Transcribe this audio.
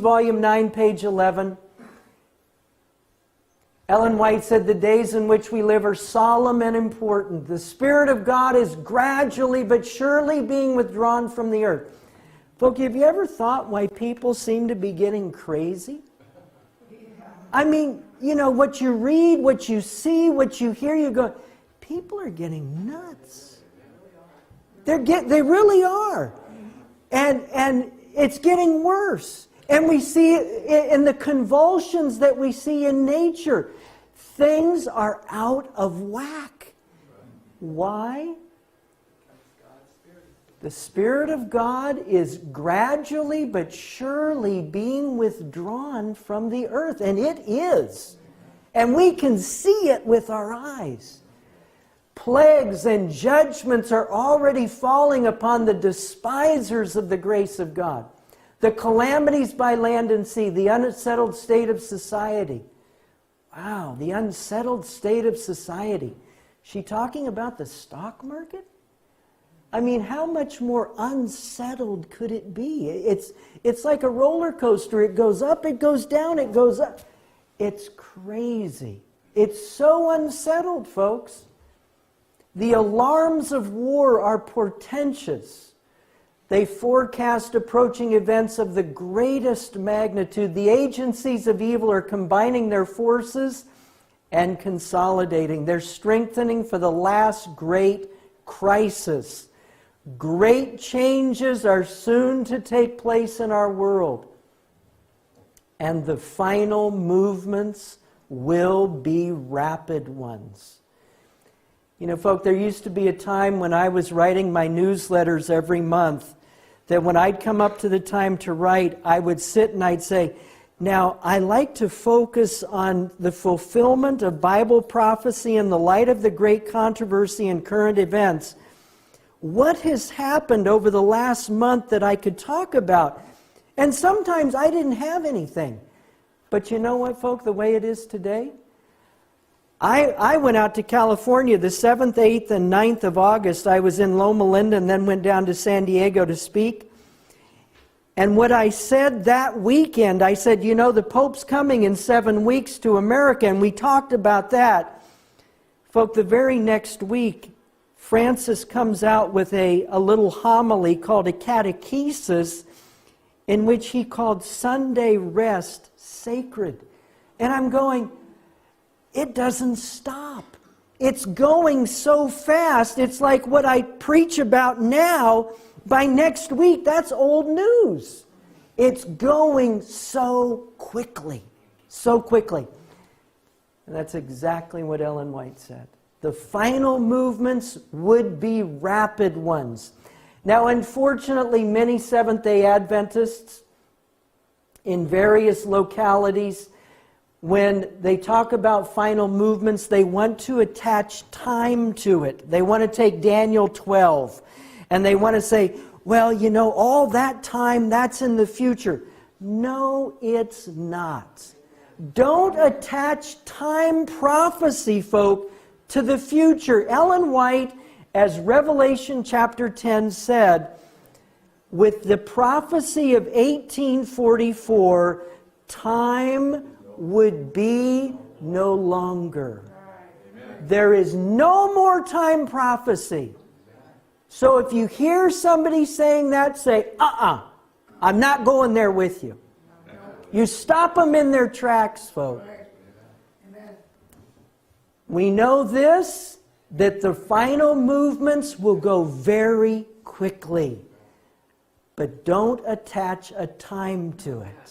Volume 9, page 11. Ellen White said, the days in which we live are solemn and important. The Spirit of God is gradually but surely being withdrawn from the earth. Folks, have you ever thought why people seem to be getting crazy? I mean, you know, what you read, what you see, what you hear, you go, people are getting nuts. They really are. And it's getting worse. And we see it in the convulsions that we see in nature. Things are out of whack. Why? The Spirit of God is gradually but surely being withdrawn from the earth. And it is. And we can see it with our eyes. Plagues and judgments are already falling upon the despisers of the grace of God. The calamities by land and sea, the unsettled state of society. Wow, the unsettled state of society. Is she talking about the stock market? I mean, how much more unsettled could it be? It's like a roller coaster. It goes up, it goes down, it goes up. It's crazy. It's so unsettled, folks. The alarms of war are portentous. They forecast approaching events of the greatest magnitude. The agencies of evil are combining their forces and consolidating. They're strengthening for the last great crisis. Great changes are soon to take place in our world. And the final movements will be rapid ones. You know, folk, there used to be a time when I was writing my newsletters every month that when I'd come up to the time to write, I would sit and I'd say, now, I like to focus on the fulfillment of Bible prophecy in the light of the great controversy and current events. What has happened over the last month that I could talk about? And sometimes I didn't have anything. But you know what, folk, the way it is today? I went out to California the 7th, 8th, and 9th of August. I was in Loma Linda and then went down to San Diego to speak. And what I said that weekend, I said, you know, the Pope's coming in 7 weeks to America, and we talked about that. Folk, the very next week, Francis comes out with a little homily called a catechesis in which he called Sunday rest sacred. And I'm going, it doesn't stop. It's going so fast. It's like what I preach about now, by next week, that's old news. It's going so quickly. So quickly. And that's exactly what Ellen White said. The final movements would be rapid ones. Now, unfortunately, many Seventh-day Adventists in various localities, when they talk about final movements, they want to attach time to it. They want to take Daniel 12, and they want to say, well, you know, all that time, that's in the future. No, it's not. Don't attach time prophecy, folk, to the future. Ellen White, as Revelation chapter 10 said, with the prophecy of 1844, time would be no longer. There is no more time prophecy. So if you hear somebody saying that, say, I'm not going there with you. You stop them in their tracks, folks. We know this, that the final movements will go very quickly. But don't attach a time to it.